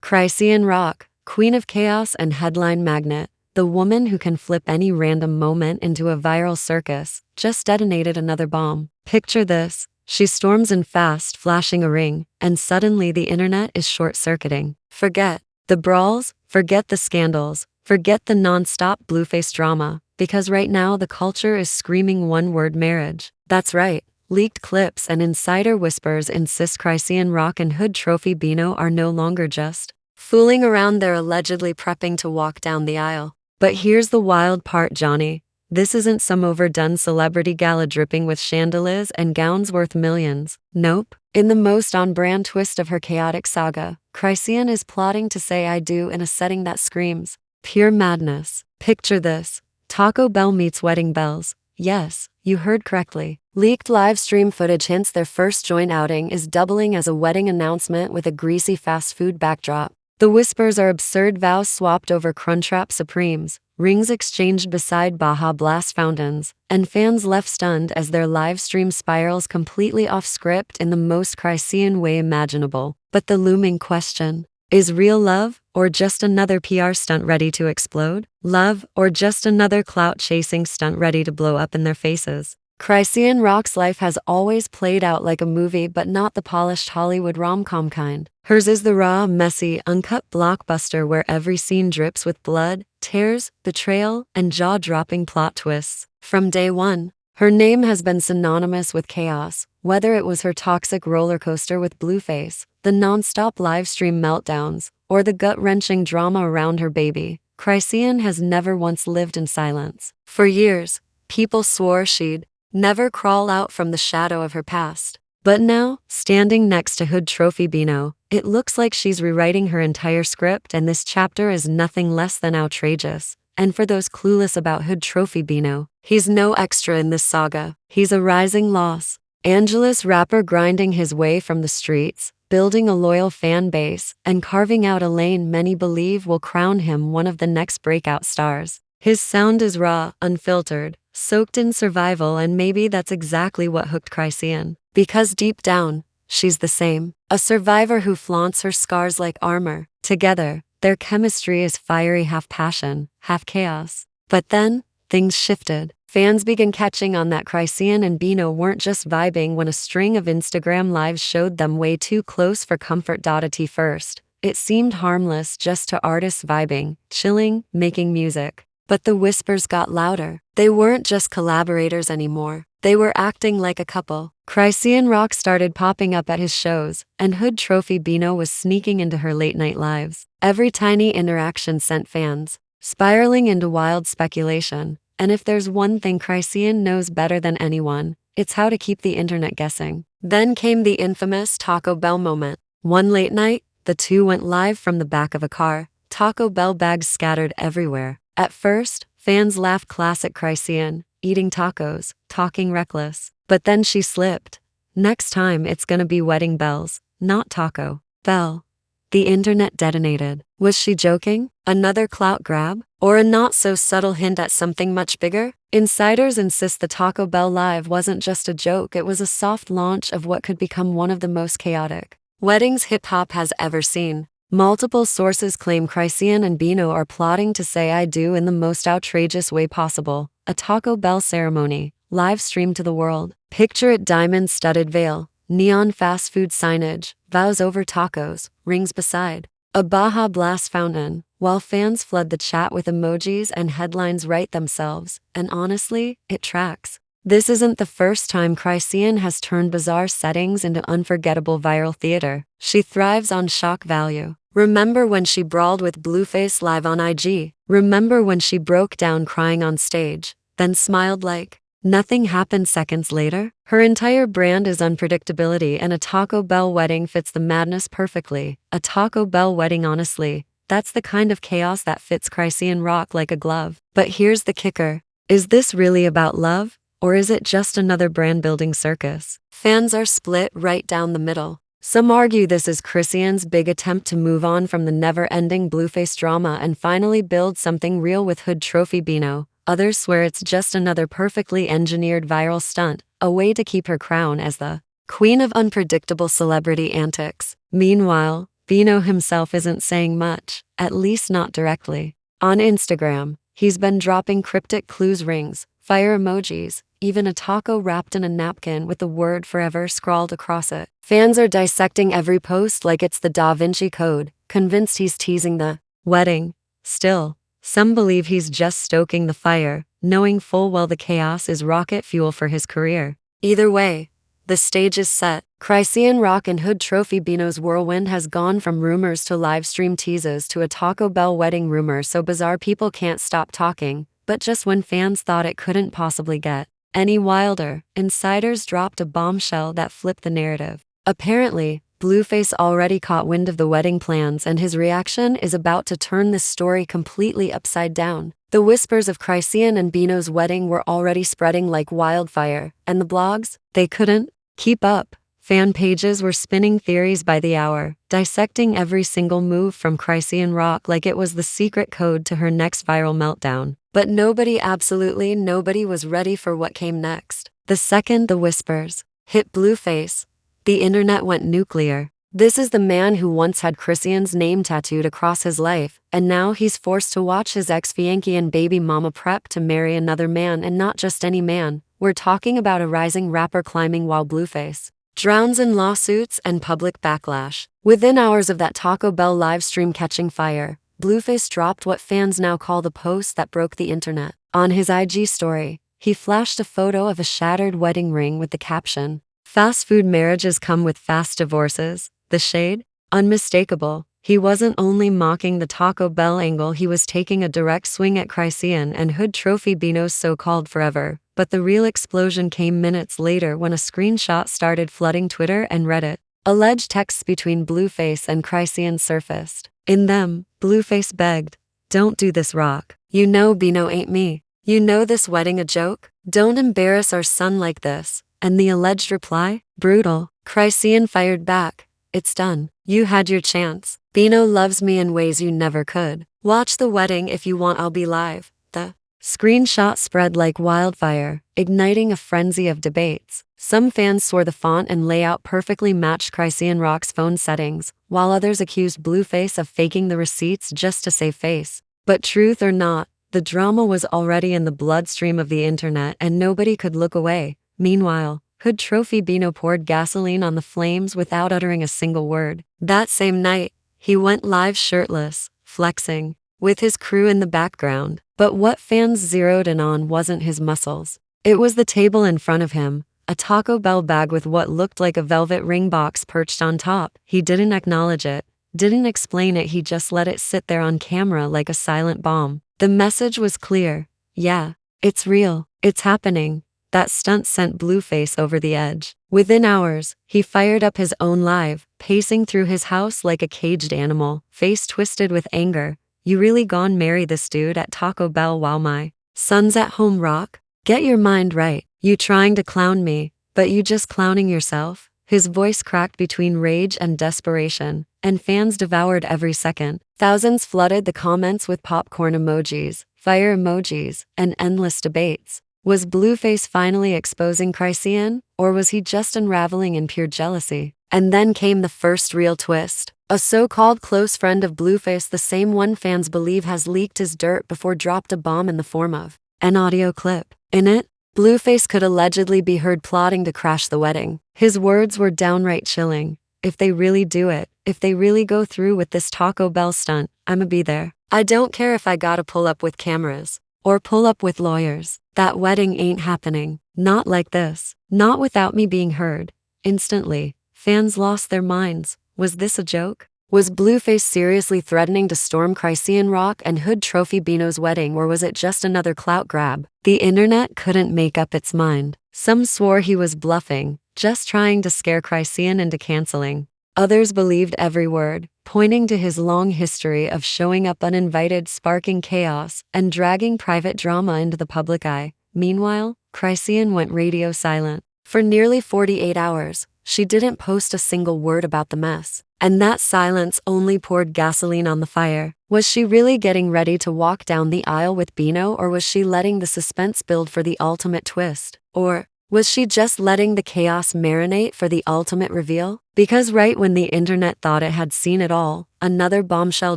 Chrisean Rock, queen of chaos and headline magnet, the woman who can flip any random moment into a viral circus, just detonated another bomb. Picture this. She storms in fast, flashing a ring, and suddenly the internet is short-circuiting. Forget the brawls, forget the scandals, forget the non-stop blueface drama, because right now the culture is screaming one-word marriage. That's right. Leaked clips and insider whispers insist Chrisean Rock and Hood Trophy Bino are no longer just fooling around, they're allegedly prepping to walk down the aisle. But here's the wild part, Johnny. This isn't some overdone celebrity gala dripping with chandeliers and gowns worth millions. Nope. In the most on-brand twist of her chaotic saga, Chrisean is plotting to say I do in a setting that screams pure madness. Picture this. Taco Bell meets wedding bells. Yes, you heard correctly. Leaked live stream footage hints their first joint outing is doubling as a wedding announcement with a greasy fast food backdrop. The whispers are absurd vows swapped over Crunchwrap Supremes, rings exchanged beside Baja Blast fountains, and fans left stunned as their live stream spirals completely off script in the most Chrisean way imaginable. But the looming question, is real love, or just another PR stunt ready to explode? Love, or just another clout-chasing stunt ready to blow up in their faces? Chrisean Rock's life has always played out like a movie, but not the polished Hollywood rom-com kind. Hers is the raw, messy, uncut blockbuster where every scene drips with blood, tears, betrayal, and jaw-dropping plot twists. From day one, her name has been synonymous with chaos, whether it was her toxic roller coaster with Blueface, the non-stop livestream meltdowns, or the gut-wrenching drama around her baby. Chrisean has never once lived in silence. For years, people swore she'd never crawl out from the shadow of her past. But now, standing next to Hood Trophy Bino, it looks like she's rewriting her entire script, and this chapter is nothing less than outrageous. And for those clueless about Hood Trophy Bino, he's no extra in this saga. He's a rising Los Angeles rapper grinding his way from the streets, building a loyal fan base, and carving out a lane many believe will crown him one of the next breakout stars. His sound is raw, unfiltered, soaked in survival, and maybe that's exactly what hooked Chrisean. Because deep down, she's the same. A survivor who flaunts her scars like armor. Together, their chemistry is fiery, half passion, half chaos. But then, things shifted. Fans began catching on that Chrisean and Bino weren't just vibing when a string of Instagram lives showed them way too close for comfort. At first, it seemed harmless, just two artists vibing, chilling, making music. But the whispers got louder. They weren't just collaborators anymore. They were acting like a couple. Chrisean Rock started popping up at his shows, and Hood Trophy Bino was sneaking into her late-night lives. Every tiny interaction sent fans spiraling into wild speculation. And if there's one thing Chrisean knows better than anyone, it's how to keep the internet guessing. Then came the infamous Taco Bell moment. One late night, the two went live from the back of a car, Taco Bell bags scattered everywhere. At first, fans laughed, classic Chrisean, eating tacos, talking reckless. But then she slipped. Next time it's gonna be wedding bells, not Taco Bell. The internet detonated. Was she joking? Another clout grab? Or a not-so-subtle hint at something much bigger? Insiders insist the Taco Bell Live wasn't just a joke, it was a soft launch of what could become one of the most chaotic weddings hip-hop has ever seen. Multiple sources claim Chrisean and Bino are plotting to say I do in the most outrageous way possible. A Taco Bell ceremony, live streamed to the world. Picture it: diamond-studded veil, neon fast food signage, vows over tacos, rings beside a Baja Blast fountain, while fans flood the chat with emojis and headlines write themselves. And honestly, it tracks. This isn't the first time Chrisean has turned bizarre settings into unforgettable viral theater. She thrives on shock value. Remember when she brawled with Blueface live on IG? Remember when she broke down crying on stage, then smiled like nothing happened seconds later? Her entire brand is unpredictability, and a Taco Bell wedding fits the madness perfectly. A Taco Bell wedding, honestly, that's the kind of chaos that fits Chrisean Rock like a glove. But here's the kicker. Is this really about love? Or is it just another brand-building circus? Fans are split right down the middle. Some argue this is Chrisean's big attempt to move on from the never-ending Blueface drama and finally build something real with Hood Trophy Bino. Others swear it's just another perfectly engineered viral stunt, a way to keep her crown as the queen of unpredictable celebrity antics. Meanwhile, Bino himself isn't saying much, at least not directly. On Instagram, he's been dropping cryptic clues rings, fire emojis, even a taco wrapped in a napkin with the word forever scrawled across it. Fans are dissecting every post like it's the Da Vinci Code, convinced he's teasing the wedding. Still, some believe he's just stoking the fire, knowing full well the chaos is rocket fuel for his career. Either way, the stage is set. Chrisean Rock and Hood Trophy Bino's whirlwind has gone from rumors to live stream teases to a Taco Bell wedding rumor so bizarre people can't stop talking, but just when fans thought it couldn't possibly get any wilder, insiders dropped a bombshell that flipped the narrative. Apparently, Blueface already caught wind of the wedding plans and his reaction is about to turn this story completely upside down. The whispers of Chrisean and Bino's wedding were already spreading like wildfire, and the blogs, they couldn't keep up. Fan pages were spinning theories by the hour, dissecting every single move from Chrisean Rock like it was the secret code to her next viral meltdown. But nobody, absolutely nobody, was ready for what came next. The second the whispers hit Blueface, the internet went nuclear. This is the man who once had Chrisean's name tattooed across his life, and now he's forced to watch his ex-fiancée and baby mama prep to marry another man, and not just any man. We're talking about a rising rapper climbing while Blueface drowns in lawsuits and public backlash. Within hours of that Taco Bell livestream catching fire, Blueface dropped what fans now call the post that broke the internet. On his IG story, he flashed a photo of a shattered wedding ring with the caption, "Fast food marriages come with fast divorces." The shade? Unmistakable. He wasn't only mocking the Taco Bell angle, he was taking a direct swing at Chrisean and Hood Trophy Bino's so-called forever. But the real explosion came minutes later when a screenshot started flooding Twitter and Reddit. Alleged texts between Blueface and Chrisean surfaced. In them, Blueface begged, "Don't do this, Rock. You know Bino ain't me. You know this wedding a joke? Don't embarrass our son like this." And the alleged reply? Brutal. Chrisean fired back, "It's done. You had your chance. Bino loves me in ways you never could. Watch the wedding if you want, I'll be live." The screenshot spread like wildfire, igniting a frenzy of debates. Some fans swore the font and layout perfectly matched Chrisean Rock's phone settings, while others accused Blueface of faking the receipts just to save face. But truth or not, the drama was already in the bloodstream of the internet and nobody could look away. Meanwhile, Hood Trophy Bino poured gasoline on the flames without uttering a single word. That same night, he went live shirtless, flexing, with his crew in the background. But what fans zeroed in on wasn't his muscles. It was the table in front of him, a Taco Bell bag with what looked like a velvet ring box perched on top. He didn't acknowledge it, didn't explain it, he just let it sit there on camera like a silent bomb. The message was clear. Yeah, it's real, it's happening. That stunt sent Blueface over the edge. Within hours, he fired up his own live, pacing through his house like a caged animal, face twisted with anger. "You really gon' marry this dude at Taco Bell while my son's at home, Rock? Get your mind right. You trying to clown me, but you just clowning yourself?" His voice cracked between rage and desperation, and fans devoured every second. Thousands flooded the comments with popcorn emojis, fire emojis, and endless debates. Was Blueface finally exposing Chrisean, or was he just unraveling in pure jealousy? And then came the first real twist. A so-called close friend of Blueface, the same one fans believe has leaked his dirt before, dropped a bomb in the form of an audio clip. In it, Blueface could allegedly be heard plotting to crash the wedding. His words were downright chilling. "If they really do it, if they really go through with this Taco Bell stunt, I'ma be there. I don't care if I gotta pull up with cameras or pull up with lawyers. That wedding ain't happening. Not like this. Not without me being heard." Instantly, fans lost their minds. Was this a joke? Was Blueface seriously threatening to storm Chrisean Rock and Hood Trophy Bino's wedding, or was it just another clout grab? The internet couldn't make up its mind. Some swore he was bluffing, just trying to scare Chrisean into canceling. Others believed every word, pointing to his long history of showing up uninvited, sparking chaos, and dragging private drama into the public eye. Meanwhile, Chrisean went radio silent. For nearly 48 hours, she didn't post a single word about the mess. And that silence only poured gasoline on the fire. Was she really getting ready to walk down the aisle with Bino, or was she letting the suspense build for the ultimate twist? Or Was she just letting the chaos marinate for the ultimate reveal? Because right when the internet thought it had seen it all, another bombshell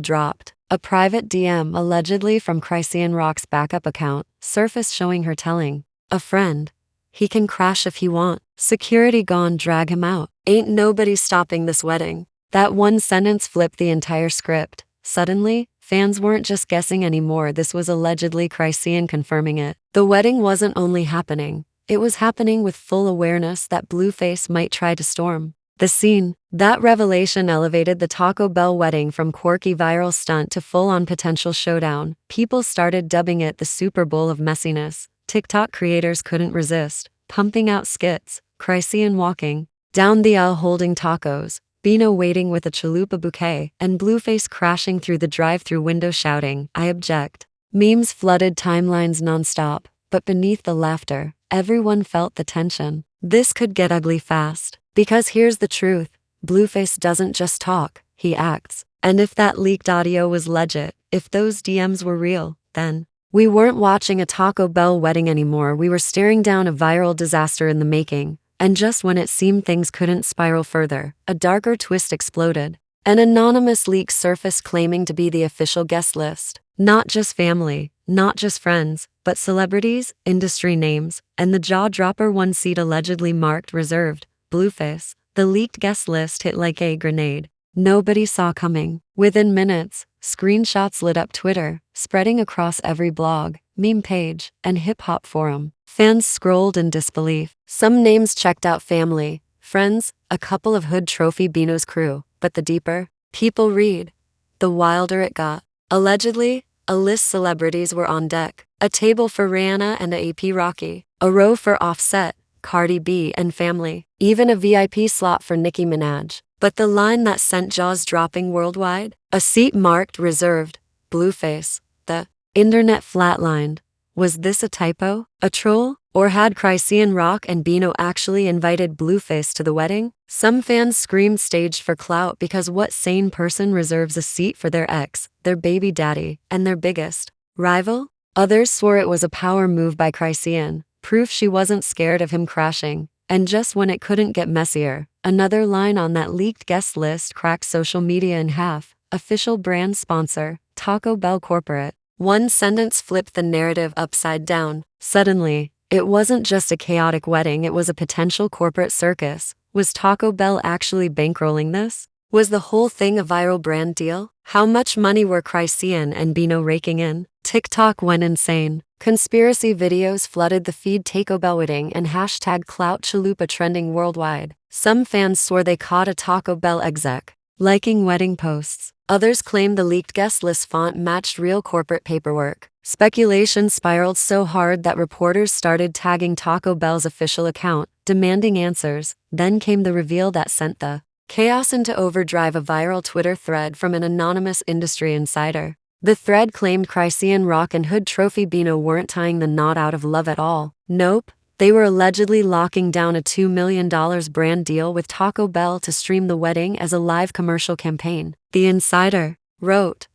dropped. A private DM allegedly from Chrisean Rock's backup account surfaced showing her telling a friend, "He can crash if he want. Security gone, drag him out. Ain't nobody stopping this wedding." That one sentence flipped the entire script. Suddenly, fans weren't just guessing anymore, this was allegedly Chrisean confirming it. The wedding wasn't only happening, it was happening with full awareness that Blueface might try to storm the scene. That revelation elevated the Taco Bell wedding from quirky viral stunt to full-on potential showdown. People started dubbing it the Super Bowl of messiness. TikTok creators couldn't resist, pumping out skits, Chrisean walking down the aisle holding tacos, Bino waiting with a chalupa bouquet, and Blueface crashing through the drive-thru window shouting, "I object." Memes flooded timelines nonstop, but beneath the laughter, everyone felt the tension. This could get ugly fast. Because here's the truth, Blueface doesn't just talk, he acts. And if that leaked audio was legit, if those DMs were real, then we weren't watching a Taco Bell wedding anymore, we were staring down a viral disaster in the making. And just when it seemed things couldn't spiral further, a darker twist exploded. An anonymous leak surfaced claiming to be the official guest list. Not just family, not just friends, but celebrities, industry names, and the jaw-dropper one seat allegedly marked reserved. Blueface. The leaked guest list hit like a grenade. Nobody saw coming. Within minutes, screenshots lit up Twitter, spreading across every blog, meme page, and hip-hop forum. Fans scrolled in disbelief. Some names checked out family, friends, a couple of Hood Trophy Bino's crew, but the deeper people read, the wilder it got. Allegedly, a list celebrities were on deck. A table for Rihanna and A$AP Rocky. A row for Offset, Cardi B and family. Even a VIP slot for Nicki Minaj. But the line that sent jaws dropping worldwide? A seat marked reserved. Blueface. The internet flatlined. Was this a typo? A troll? Or had Chrisean Rock and Bino actually invited Blueface to the wedding? Some fans screamed staged for clout because what sane person reserves a seat for their ex, their baby daddy, and their biggest rival? Others swore it was a power move by Chrisean, proof she wasn't scared of him crashing. And just when it couldn't get messier, another line on that leaked guest list cracked social media in half. Official brand sponsor, Taco Bell Corporate. One sentence flipped the narrative upside down. Suddenly, it wasn't just a chaotic wedding, it was a potential corporate circus. Was Taco Bell actually bankrolling this? Was the whole thing a viral brand deal? How much money were Chrisean and Bino raking in? TikTok went insane. Conspiracy videos flooded the feed, Taco Bell wedding and hashtag Clout Chalupa trending worldwide. Some fans swore they caught a Taco Bell exec liking wedding posts. Others claimed the leaked guest list font matched real corporate paperwork. Speculation spiraled so hard that reporters started tagging Taco Bell's official account, demanding answers. Then came the reveal that sent the chaos into overdrive, a viral Twitter thread from an anonymous industry insider. The thread claimed Chrisean Rock and Hood Trophy Bino weren't tying the knot out of love at all. Nope. They were allegedly locking down a $2 million brand deal with Taco Bell to stream the wedding as a live commercial campaign. The insider wrote,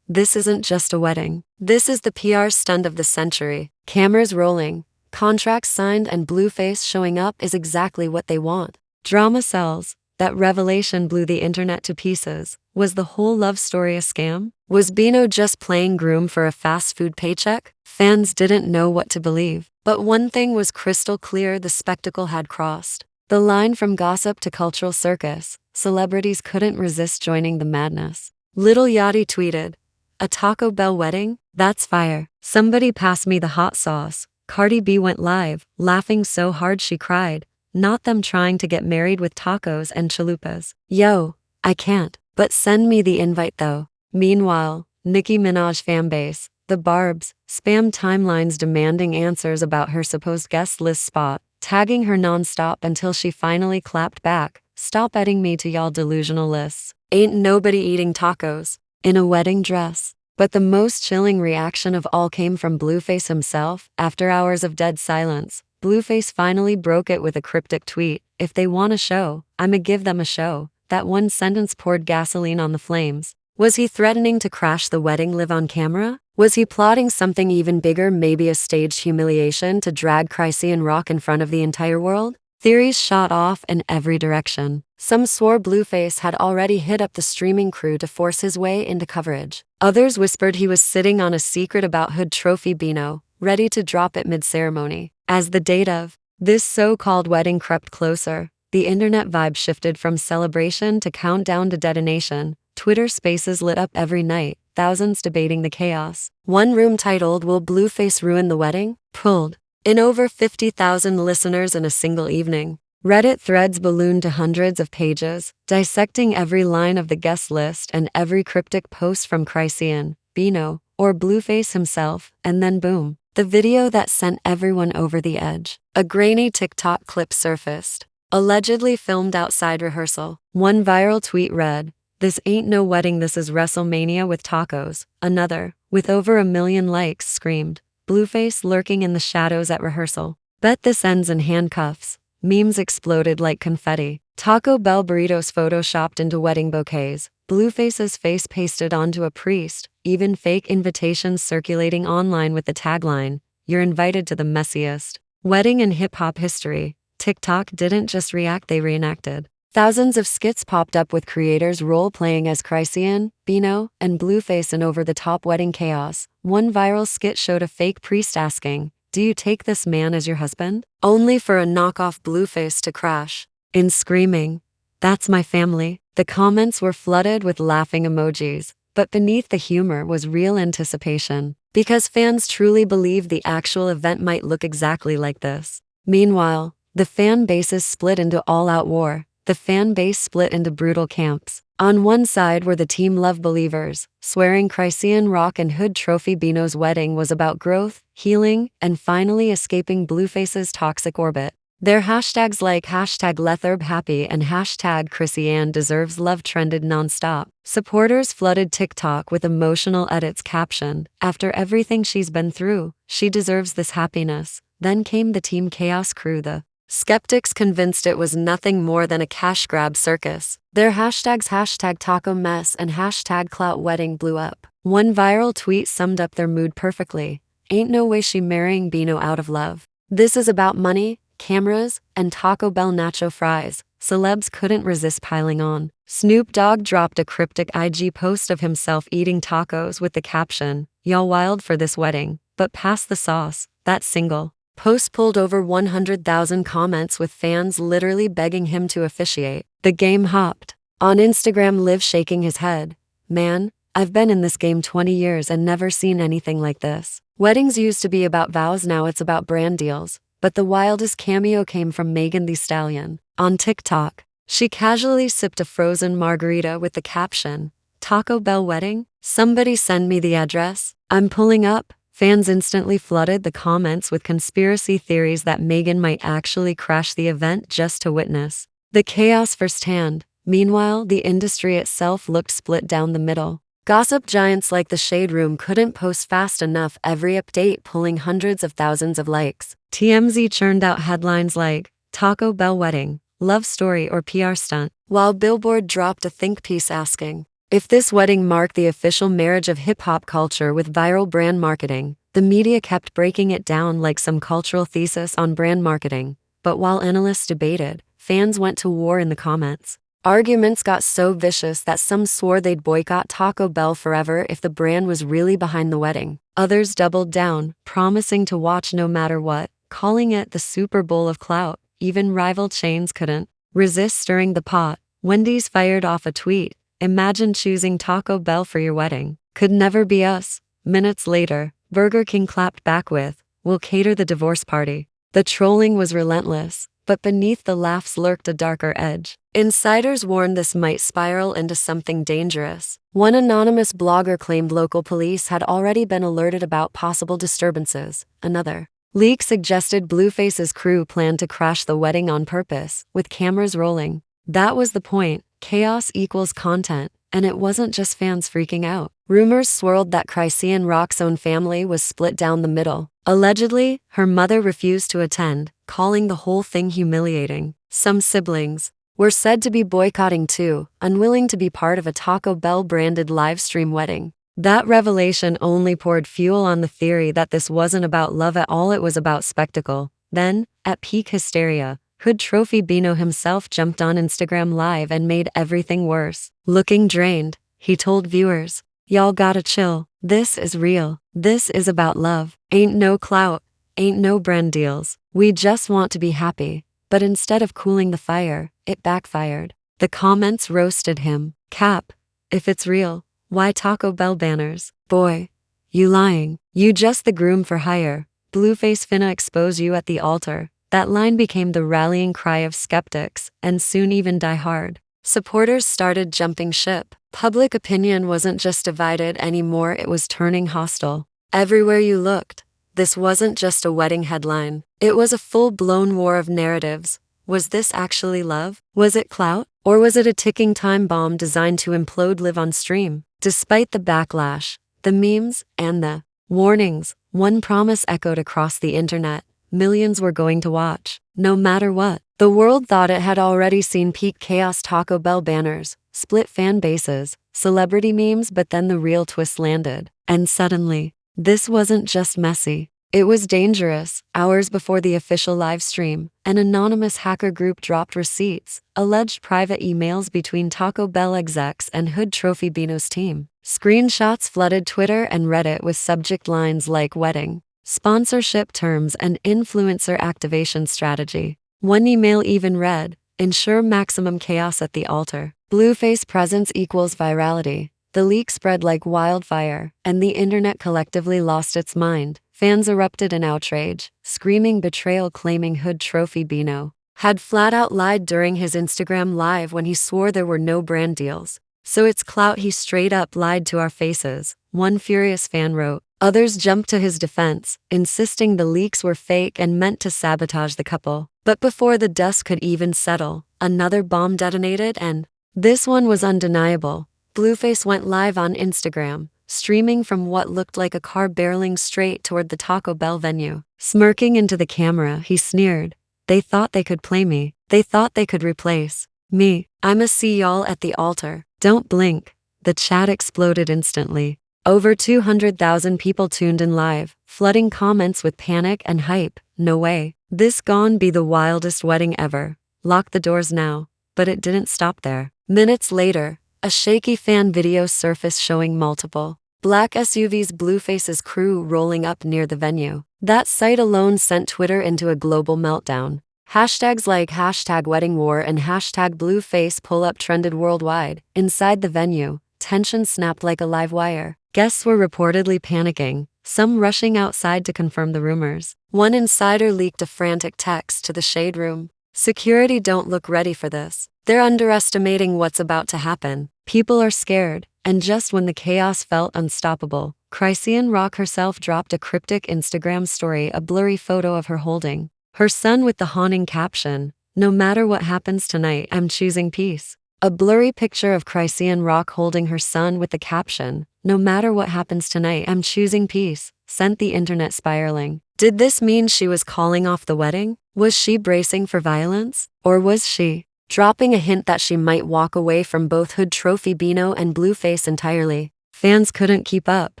"This isn't just a wedding. This is the PR stunt of the century. Cameras rolling, contracts signed, and Blueface showing up is exactly what they want." Drama sells. That revelation blew the internet to pieces. Was the whole love story a scam? Was Bino just playing groom for a fast food paycheck? Fans didn't know what to believe. But one thing was crystal clear: the spectacle had crossed the line from gossip to cultural circus. Celebrities couldn't resist joining the madness. Lil Yachty tweeted, "A Taco Bell wedding? That's fire. Somebody pass me the hot sauce." Cardi B went live, laughing so hard she cried. Not them trying to get married with tacos and chalupas. "Yo, I can't, but send me the invite though." Meanwhile, Nicki Minaj fanbase, the Barbs, spammed timelines demanding answers about her supposed guest list spot, tagging her nonstop until she finally clapped back, "Stop adding me to y'all delusional lists. Ain't nobody eating tacos in a wedding dress." But the most chilling reaction of all came from Blueface himself. After hours of dead silence, Blueface finally broke it with a cryptic tweet, "If they want a show, I'ma give them a show." That one sentence poured gasoline on the flames. Was he threatening to crash the wedding live on camera? Was he plotting something even bigger, maybe a staged humiliation to drag Chrisean Rock in front of the entire world? Theories shot off in every direction. Some swore Blueface had already hit up the streaming crew to force his way into coverage. Others whispered he was sitting on a secret about hood trophy Bino, ready to drop it mid-ceremony. As the date of this so-called wedding crept closer, the internet vibe shifted from celebration to countdown to detonation. Twitter spaces lit up every night, thousands debating the chaos. One room titled, "Will Blueface Ruin the Wedding?" pulled in over 50,000 listeners in a single evening. Reddit threads ballooned to hundreds of pages, dissecting every line of the guest list and every cryptic post from Chrisean Bino, or Blueface himself, and then boom, the video that sent everyone over the edge. A grainy TikTok clip surfaced, allegedly filmed outside rehearsal. One viral tweet read, "This ain't no wedding, this is WrestleMania with tacos." Another, with over 1 million likes, screamed, "Blueface lurking in the shadows at rehearsal. Bet this ends in handcuffs." Memes exploded like confetti. Taco Bell burritos photoshopped into wedding bouquets, Blueface's face pasted onto a priest, even fake invitations circulating online with the tagline, "You're invited to the messiest wedding in hip-hop history." TikTok didn't just react, they reenacted. Thousands of skits popped up with creators role-playing as Chrisean Bino and Blueface in over-the-top wedding chaos. One viral skit showed a fake priest asking, "Do you take this man as your husband?" only for a knockoff Blueface to crash in screaming, "That's my family." The comments were flooded with laughing emojis, but beneath the humor was real anticipation, because fans truly believed the actual event might look exactly like this. Meanwhile, the fan bases split into all-out war. The fan base split into brutal camps. On one side were the Team Love believers, swearing Chrisean Rock and Hood Trophy Bino's wedding was about growth, healing, and finally escaping Blueface's toxic orbit. Their hashtags like #LetherBHappy and #ChriseanDeservesLove trended nonstop. Supporters flooded TikTok with emotional edits captioned, "After everything she's been through, she deserves this happiness." Then came the Team Chaos crew, the skeptics convinced it was nothing more than a cash grab circus. Their hashtags #TacoMess and #CloutWedding blew up. One viral tweet summed up their mood perfectly. "Ain't no way she marrying Bino out of love. This is about money, cameras, and Taco Bell nacho fries." Celebs couldn't resist piling on. Snoop Dogg dropped a cryptic IG post of himself eating tacos with the caption, "Y'all wild for this wedding, but pass the sauce." That single post pulled over 100,000 comments with fans literally begging him to officiate. The game hopped. On Instagram, Liv shaking his head, "Man, I've been in this game 20 years and never seen anything like this. Weddings used to be about vows, now it's about brand deals." But the wildest cameo came from Megan Thee Stallion. On TikTok, she casually sipped a frozen margarita with the caption, "Taco Bell wedding? Somebody send me the address. I'm pulling up." Fans instantly flooded the comments with conspiracy theories that Megan might actually crash the event just to witness the chaos firsthand. Meanwhile, the industry itself looked split down the middle. Gossip giants like The Shade Room couldn't post fast enough, every update pulling hundreds of thousands of likes. TMZ churned out headlines like, "Taco Bell wedding, love story or PR stunt," while Billboard dropped a think piece asking if this wedding marked the official marriage of hip-hop culture with viral brand marketing. The media kept breaking it down like some cultural thesis on brand marketing, but while analysts debated, fans went to war in the comments. Arguments got so vicious that some swore they'd boycott Taco Bell forever if the brand was really behind the wedding. Others doubled down, promising to watch no matter what, calling it the Super Bowl of clout. Even rival chains couldn't resist stirring the pot. Wendy's fired off a tweet, "Imagine choosing Taco Bell for your wedding. Could never be us." Minutes later, Burger King clapped back with, "We'll cater the divorce party." The trolling was relentless, but beneath the laughs lurked a darker edge. Insiders warned this might spiral into something dangerous. One anonymous blogger claimed local police had already been alerted about possible disturbances. Another leak suggested Blueface's crew planned to crash the wedding on purpose, with cameras rolling. That was the point. Chaos equals content, and it wasn't just fans freaking out. Rumors swirled that Chrisean Rock's own family was split down the middle. Allegedly, her mother refused to attend, calling the whole thing humiliating. Some siblings were said to be boycotting too, unwilling to be part of a Taco Bell branded livestream wedding. That revelation only poured fuel on the theory that this wasn't about love at all, it was about spectacle. Then, at peak hysteria, Hood Trophy Bino himself jumped on Instagram Live and made everything worse. Looking drained, he told viewers, "Y'all gotta chill. This is real. This is about love. Ain't no clout. Ain't no brand deals. We just want to be happy." But instead of cooling the fire, it backfired. The comments roasted him. Cap, if it's real, why Taco Bell banners? Boy, you lying. You just the groom for hire. Blueface finna expose you at the altar. That line became the rallying cry of skeptics, and soon even die-hard supporters started jumping ship. Public opinion wasn't just divided anymore, it was turning hostile. Everywhere you looked, this wasn't just a wedding headline. It was a full-blown war of narratives. Was this actually love? Was it clout? Or was it a ticking time bomb designed to implode live on stream? Despite the backlash, the memes, and the warnings, one promise echoed across the internet. Millions were going to watch, no matter what. The world thought it had already seen peak chaos: Taco Bell banners, split fan bases, celebrity memes, but then the real twist landed. And suddenly, this wasn't just messy. It was dangerous. Hours before the official live stream, an anonymous hacker group dropped receipts, alleged private emails between Taco Bell execs and Hood Trophy Bino's team. Screenshots flooded Twitter and Reddit with subject lines like wedding, sponsorship terms, and influencer activation strategy. One email even read, "Ensure maximum chaos at the altar. Blueface presence equals virality." The leak spread like wildfire, and the internet collectively lost its mind. Fans erupted in outrage, screaming betrayal, claiming Hood Trophy Bino had flat out lied during his Instagram Live when he swore there were no brand deals. "So it's clout, he straight up lied to our faces," one furious fan wrote. Others jumped to his defense, insisting the leaks were fake and meant to sabotage the couple. But before the dust could even settle, another bomb detonated, and this one was undeniable. Blueface went live on Instagram, streaming from what looked like a car barreling straight toward the Taco Bell venue. Smirking into the camera, he sneered, "They thought they could play me. They thought they could replace me. I'ma see y'all at the altar. Don't blink." The chat exploded instantly. Over 200,000 people tuned in live, flooding comments with panic and hype. "No way. This gon' be the wildest wedding ever. Lock the doors now." But it didn't stop there. Minutes later, a shaky fan video surfaced showing multiple black SUVs, Blueface's crew rolling up near the venue. That sight alone sent Twitter into a global meltdown. Hashtags like #weddingwar and #Blueface pull-up trended worldwide. Inside the venue, tension snapped like a live wire. Guests were reportedly panicking, some rushing outside to confirm the rumors. One insider leaked a frantic text to the shade room. "Security don't look ready for this. They're underestimating what's about to happen. People are scared." And just when the chaos felt unstoppable, Chrisean Rock herself dropped a cryptic Instagram story, a blurry photo of her holding her son with the haunting caption, "No matter what happens tonight, I'm choosing peace." A blurry picture of Chrisean Rock holding her son with the caption, "No matter what happens tonight, I'm choosing peace," sent the internet spiraling. Did this mean she was calling off the wedding? Was she bracing for violence? Or was she dropping a hint that she might walk away from both Hood Trophy Bino and Blueface entirely? Fans couldn't keep up.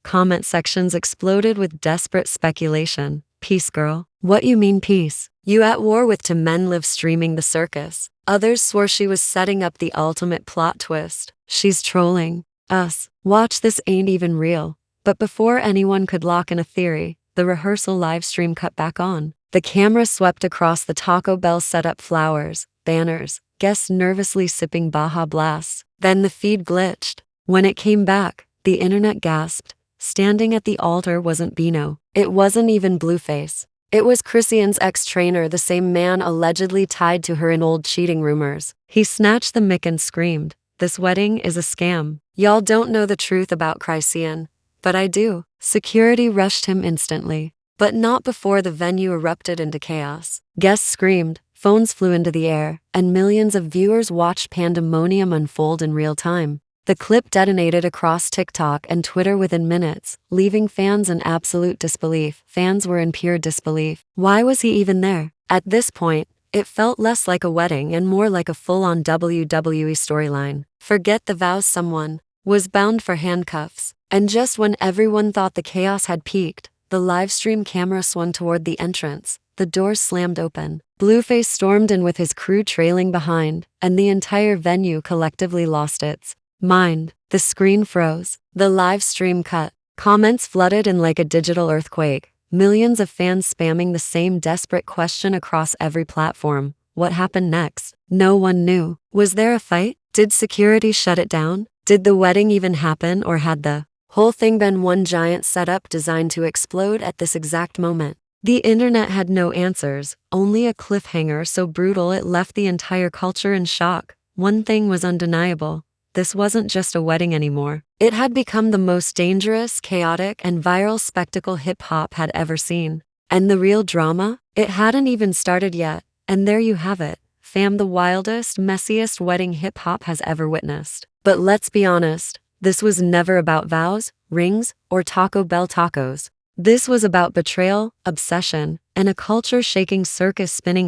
Comment sections exploded with desperate speculation. "Peace, girl. What you mean peace? You at war with two men live streaming the circus." Others swore she was setting up the ultimate plot twist. "She's trolling us. Watch, this ain't even real." But before anyone could lock in a theory, the rehearsal live stream cut back on. The camera swept across the Taco Bell setup, flowers, banners, guests nervously sipping Baja Blasts. Then the feed glitched. When it came back, the internet gasped. Standing at the altar wasn't Bino. It wasn't even Blueface. It was Chrisean's ex-trainer, the same man allegedly tied to her in old cheating rumors. He snatched the mic and screamed, "This wedding is a scam. Y'all don't know the truth about Chrisean, but I do." Security rushed him instantly, but not before the venue erupted into chaos. Guests screamed, phones flew into the air, and millions of viewers watched pandemonium unfold in real time. The clip detonated across TikTok and Twitter within minutes, leaving fans in absolute disbelief. Fans were in pure disbelief. Why was he even there? At this point, it felt less like a wedding and more like a full-on WWE storyline. Forget the vows, someone was bound for handcuffs. And just when everyone thought the chaos had peaked, the live stream camera swung toward the entrance. The doors slammed open. Blueface stormed in with his crew trailing behind, and the entire venue collectively lost its mind. The screen froze. The live stream cut. Comments flooded in like a digital earthquake. Millions of fans spamming the same desperate question across every platform. What happened next? No one knew. Was there a fight? Did security shut it down? Did the wedding even happen, or had the whole thing been one giant setup designed to explode at this exact moment? The internet had no answers, only a cliffhanger so brutal it left the entire culture in shock. One thing was undeniable. This wasn't just a wedding anymore. It had become the most dangerous, chaotic, and viral spectacle hip-hop had ever seen. And the real drama? It hadn't even started yet. And there you have it, fam, the wildest, messiest wedding hip-hop has ever witnessed. But let's be honest, this was never about vows, rings, or Taco Bell tacos. This was about betrayal, obsession, and a culture-shaking circus spinning